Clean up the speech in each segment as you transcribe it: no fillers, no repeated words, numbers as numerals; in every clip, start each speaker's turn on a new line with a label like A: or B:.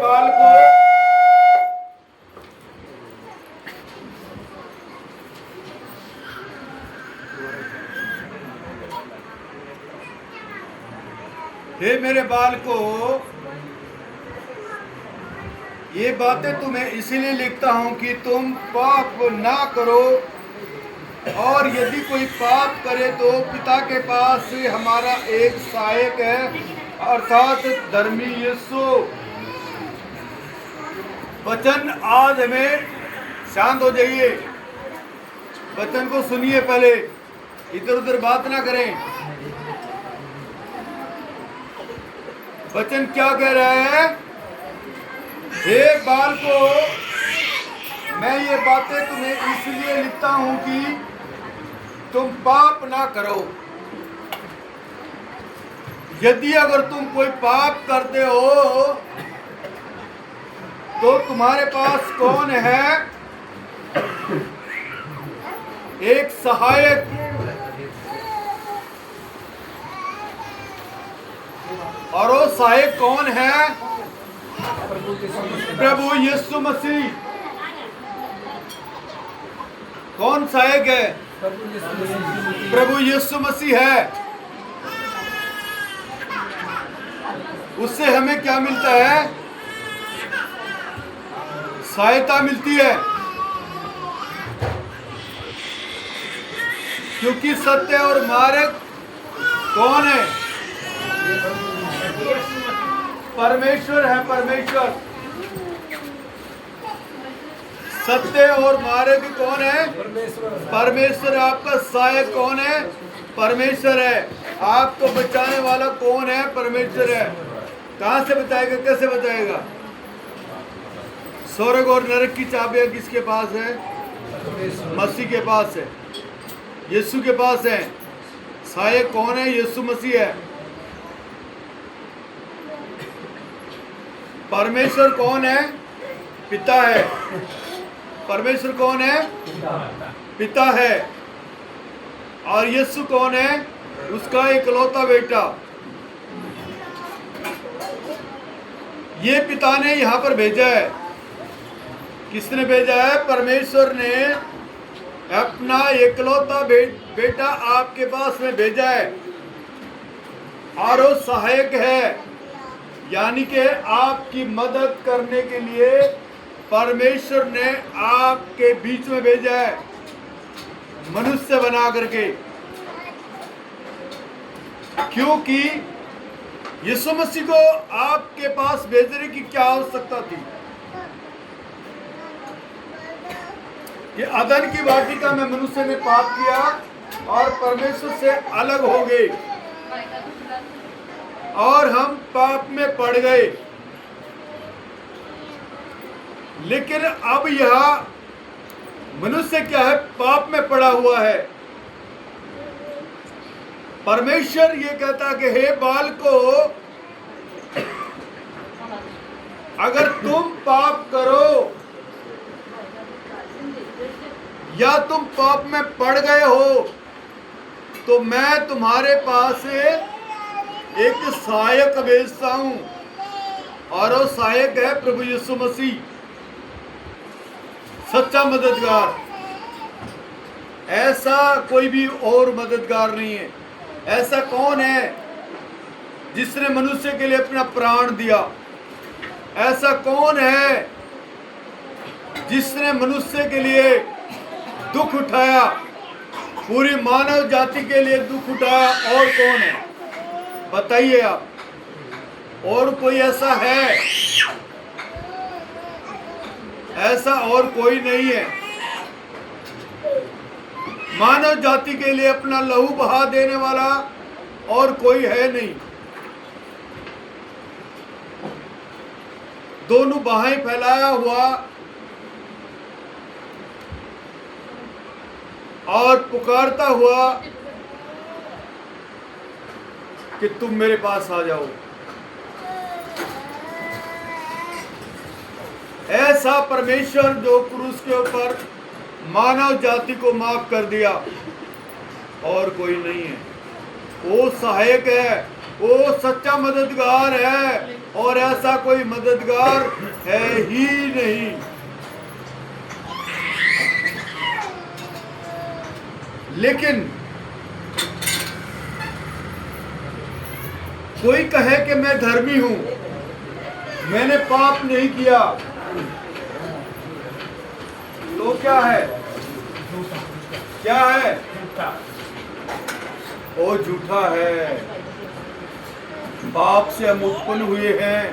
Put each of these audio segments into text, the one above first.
A: बाल को हे मेरे बाल को, ये बातें तुम्हें इसलिए लिखता हूं कि तुम पाप ना करो, और यदि कोई पाप करे तो पिता के पास से हमारा एक सहायक है, अर्थात धर्मी यीशु। वचन आज हमें, शांत हो जाइए, वचन को सुनिए, पहले इधर उधर बात ना करें। वचन क्या कह रहा है? हे बाल को, मैं ये बातें तुम्हें इसलिए लिखता हूं कि तुम पाप ना करो। यदि अगर तुम कोई पाप करते हो तो तुम्हारे पास कौन है? एक सहायक। और वो सहायक कौन है? प्रभु यीशु मसीह। कौन सहायक है? प्रभु यीशु मसीह है। उससे हमें क्या मिलता है? सहायता मिलती है, क्योंकि सत्य और मार्ग कौन है? परमेश्वर है। परमेश्वर। सत्य और मार्ग कौन है? परमेश्वर। आपका सहायक कौन है? परमेश्वर है। आपको बचाने वाला कौन है? परमेश्वर है। कहां से बचाएगा? कैसे बचाएगा? स्वर्ग और नरक की चाबियां किसके पास है? मसीह के पास है, यीशु के पास है। सहायक कौन है? यीशु मसीह है। परमेश्वर कौन है? पिता है। परमेश्वर कौन है? पिता है। और यीशु कौन है? उसका इकलौता बेटा। ये पिता ने यहां पर भेजा है। किसने भेजा है? परमेश्वर ने अपना इकलौता बेटा आपके पास में भेजा है। और वो सहायक है, यानी कि आपकी मदद करने के लिए परमेश्वर ने आपके बीच में भेजा है, मनुष्य बना करके। क्योंकि यीशु मसीह को आपके पास भेजने की क्या आवश्यकता थी? कि अदन की वाटिका में मनुष्य ने पाप किया और परमेश्वर से अलग हो गए, और हम पाप में पड़ गए। लेकिन अब यह मनुष्य क्या है? पाप में पड़ा हुआ है। परमेश्वर ये कहता कि हे बाल को, अगर तुम पाप करो या तुम पाप में पड़ गए हो, तो मैं तुम्हारे पास एक सहायक भेजता हूं, और वो सहायक है प्रभु यीशु मसीह, सच्चा मददगार। ऐसा कोई भी और मददगार नहीं है। ऐसा कौन है जिसने मनुष्य के लिए अपना प्राण दिया? ऐसा कौन है जिसने मनुष्य के लिए दुख उठाया, पूरी मानव जाति के लिए दुख उठाया? और कौन है? बताइए आप। और कोई ऐसा है? ऐसा और कोई नहीं है। मानव जाति के लिए अपना लहू बहा देने वाला और कोई है नहीं। दोनों बाहें फैलाया हुआ और पुकारता हुआ कि तुम मेरे पास आ जाओ। ऐसा परमेश्वर जो क्रूस के ऊपर मानव जाति को माफ कर दिया, और कोई नहीं है। वो सहायक है, वो सच्चा मददगार है, और ऐसा कोई मददगार है ही नहीं। लेकिन कोई कहे कि मैं धर्मी हूं, मैंने पाप नहीं किया, तो क्या है? क्या है? वो झूठा है। पाप से हम उत्पन्न हुए हैं,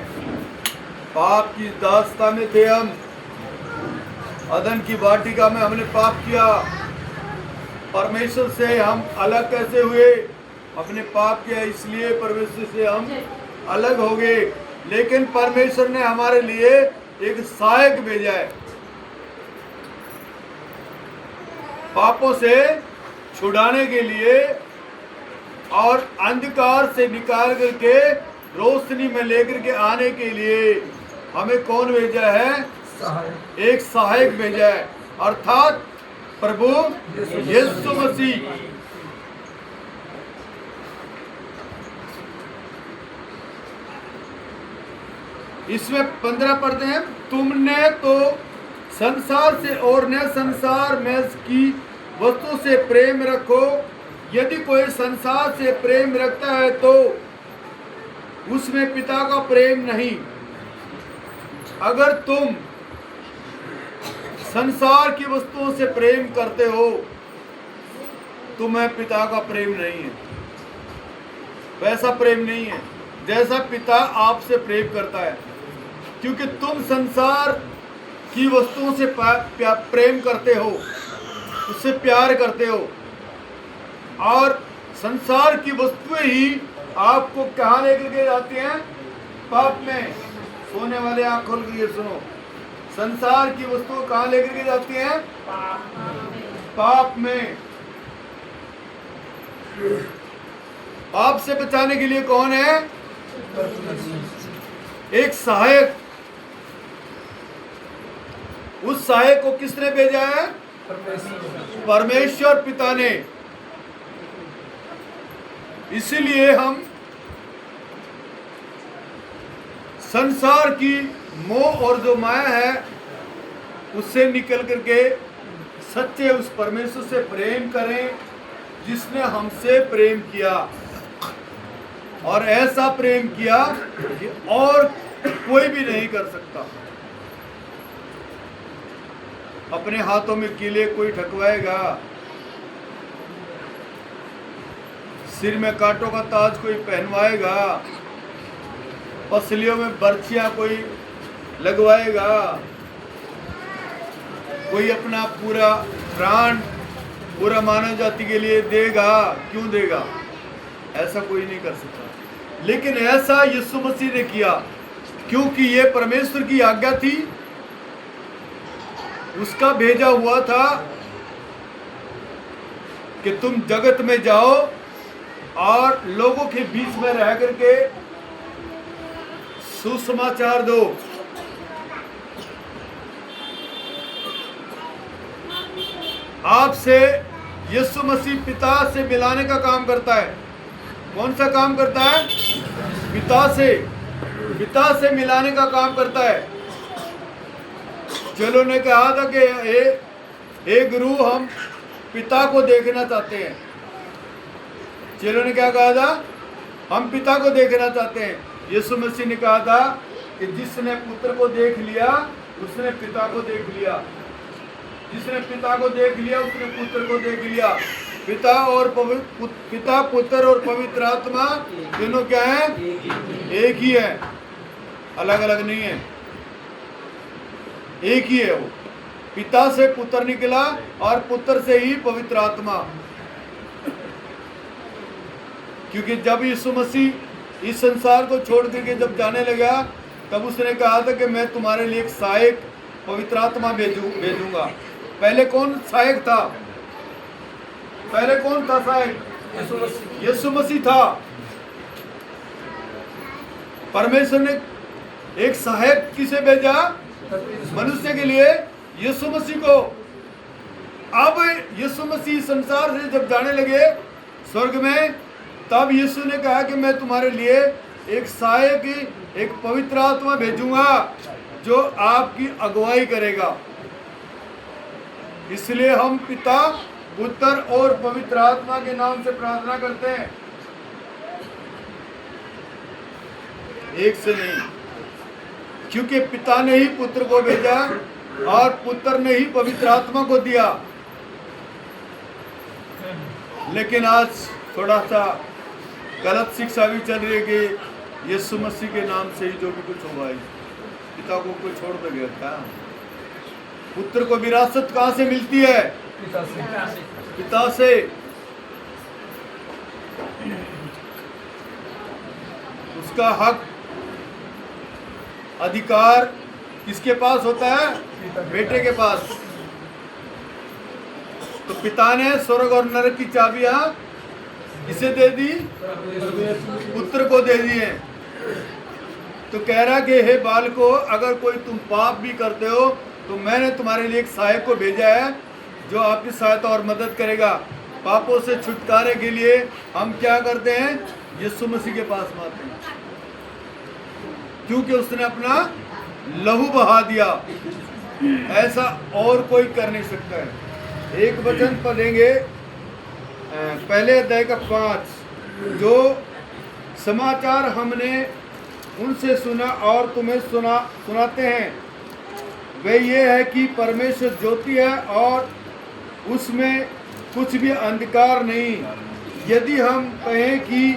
A: पाप की दास्ता में थे हम। अदन की वाटिका में हमने पाप किया, परमेश्वर से हम अलग कैसे हुए? अपने पाप किया इसलिए परमेश्वर से हम अलग हो गए। लेकिन परमेश्वर ने हमारे लिए एक सहायक भेजा है, पापों से छुड़ाने के लिए और अंधकार से निकाल करके रोशनी में लेकर के आने के लिए हमें कौन भेजा है? एक सहायक भेजा है, अर्थात प्रभु यीशु मसीह। इसमें 15 पढ़ते हैं, तुमने तो संसार से और न संसार में की वस्तु से प्रेम रखो। यदि कोई संसार से प्रेम रखता है तो उसमें पिता का प्रेम नहीं। अगर तुम संसार की वस्तुओं से प्रेम करते हो, तुम्हें पिता का प्रेम नहीं है। वैसा प्रेम नहीं है जैसा पिता आपसे प्रेम करता है, क्योंकि तुम संसार की वस्तुओं से प्रेम करते हो, उससे प्यार करते हो, और संसार की वस्तुएं ही आपको कहाँ लेकर के जाती हैं? पाप में। सोने वाले आंख खोल के सुनो, संसार की वस्तुएं कहाँ लेकर के जाती हैं? पाप में। पाप से बचाने के लिए कौन है? एक सहायक। उस सहायक को किसने भेजा है? परमेश्वर पिता ने। इसीलिए हम संसार की मोह और जो माया है उससे निकल करके सच्चे उस परमेश्वर से प्रेम करें जिसने हमसे प्रेम किया, और ऐसा प्रेम किया कि और कोई भी नहीं कर सकता। अपने हाथों में कीले कोई ठकवाएगा, सिर में कांटों का ताज कोई पहनवाएगा, पसलियों में बर्छियां कोई लगवाएगा, कोई अपना पूरा प्राण पूरा मानव जाति के लिए देगा? क्यों देगा? ऐसा कोई नहीं कर सकता। लेकिन ऐसा यीशु मसीह ने किया, क्योंकि ये परमेश्वर की आज्ञा थी, उसका भेजा हुआ था कि तुम जगत में जाओ और लोगों के बीच में रह करके सुसमाचार दो। आपसे यीशु मसीह पिता से मिलाने का काम करता है। कौन सा काम करता है? पिता से मिलाने का काम करता है। चलो ने कहा था कि हे गुरु, हम पिता को देखना चाहते हैं। चेलों ने क्या कहा था? हम पिता को देखना चाहते हैं। यीशु मसीह ने कहा था कि जिसने पुत्र को देख लिया उसने पिता को देख लिया, जिसने पिता को देख लिया उसने पुत्र को देख लिया। पिता, पुत्र और पवित्र आत्मा तीनों क्या है? एक ही है, अलग अलग नहीं है, एक ही है। वो पिता से पुत्र निकला और पुत्र से ही पवित्र आत्मा। क्योंकि जब यीशु मसीह इस संसार को छोड़ करके जब जाने लगा, तब उसने कहा था कि मैं तुम्हारे लिए एक सहायक पवित्र आत्मा भेजूंगा। पहले कौन सहायक था? पहले कौन था सहायक? यीशु मसीह था। परमेश्वर ने एक सहायक किसे भेजा? मनुष्य के लिए, यीशु मसीह को। अब यीशु मसीह संसार से जब जाने लगे स्वर्ग में, तब यीशु ने कहा कि मैं तुम्हारे लिए एक सहायक, एक पवित्र आत्मा भेजूंगा जो आपकी अगुवाई करेगा। इसलिए हम पिता, पुत्र और पवित्र आत्मा के नाम से प्रार्थना करते हैं, एक से नहीं, क्योंकि पिता ने ही पुत्र को भेजा और पुत्र ने ही पवित्र आत्मा को दिया। लेकिन आज थोड़ा सा गलत शिक्षा भी चल रही है कि यीशु मसीह के नाम से ही जो भी कुछ होगा, पिता को कोई छोड़ दे गया था। पुत्र को विरासत कहां से मिलती है? पिता से। उसका हक, अधिकार किसके पास होता है? बेटे के पास। तो पिता ने स्वर्ग और नरक की चाबियां किसे दे दी? पुत्र को दे दी है। तो कह रहा कि हे बालको, अगर कोई तुम पाप भी करते हो तो मैंने तुम्हारे लिए एक सहायक को भेजा है जो आपकी सहायता और मदद करेगा। पापों से छुटकारे के लिए हम क्या करते हैं? यीशु मसीह के पास आते हैं, क्योंकि उसने अपना लहू बहा दिया। ऐसा और कोई कर नहीं सकता है। एक वचन पढ़ेंगे, पहले अध्याय का 5, जो समाचार हमने उनसे सुना और तुम्हें सुनाते हैं, वे ये है कि परमेश्वर ज्योति है और उसमें कुछ भी अंधकार नहीं। यदि हम कहें कि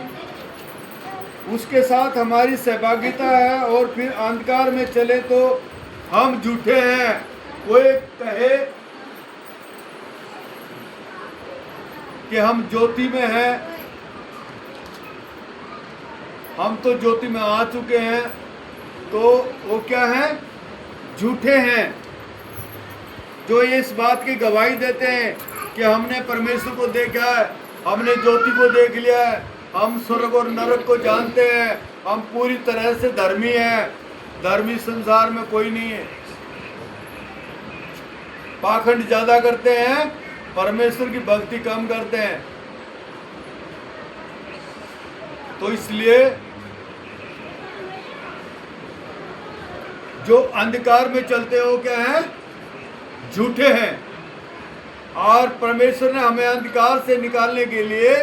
A: उसके साथ हमारी सहभागिता है और फिर अंधकार में चले तो हम झूठे हैं। कोई कहे कि हम ज्योति में हैं, हम तो ज्योति में आ चुके हैं, तो वो क्या है? झूठे हैं। जो ये इस बात की गवाही देते हैं कि हमने परमेश्वर को देखा है, हमने ज्योति को देख लिया है, हम स्वर्ग और नरक को जानते हैं, हम पूरी तरह से धर्मी हैं। धर्मी संसार में कोई नहीं है। पाखंड ज्यादा करते हैं, परमेश्वर की भक्ति कम करते हैं। तो इसलिए जो अंधकार में चलते हो क्या है? झूठे हैं। और परमेश्वर ने हमें अंधकार से निकालने के लिए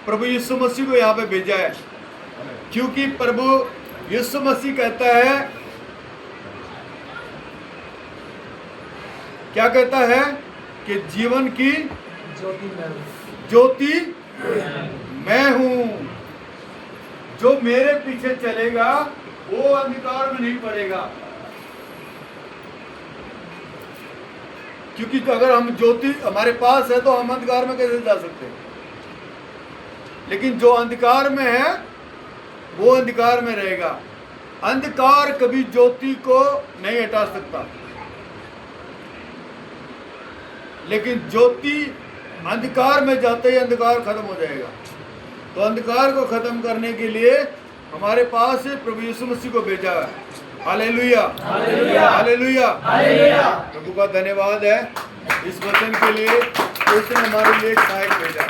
A: प्रभु यीशु मसीह को यहाँ पे भेजा है, क्योंकि प्रभु यीशु मसीह कहता है, क्या कहता है? कि जीवन की ज्योति मैं हूं। जो मेरे पीछे चलेगा वो अंधकार में नहीं पड़ेगा। क्योंकि तो अगर हम ज्योति हमारे पास है तो हम अंधकार में कैसे जा सकते हैं? लेकिन जो अंधकार में है वो अंधकार में रहेगा। अंधकार कभी ज्योति को नहीं हटा सकता, लेकिन ज्योति अंधकार में जाते ही अंधकार खत्म हो जाएगा। तो अंधकार को खत्म करने के लिए हमारे पास प्रभु यीशु मसीह को भेजा है। Hallelujah, hallelujah, hallelujah. प्रभु का धन्यवाद है इस वचन के लिए, उसने हमारे लिए एक सहायक भेजा।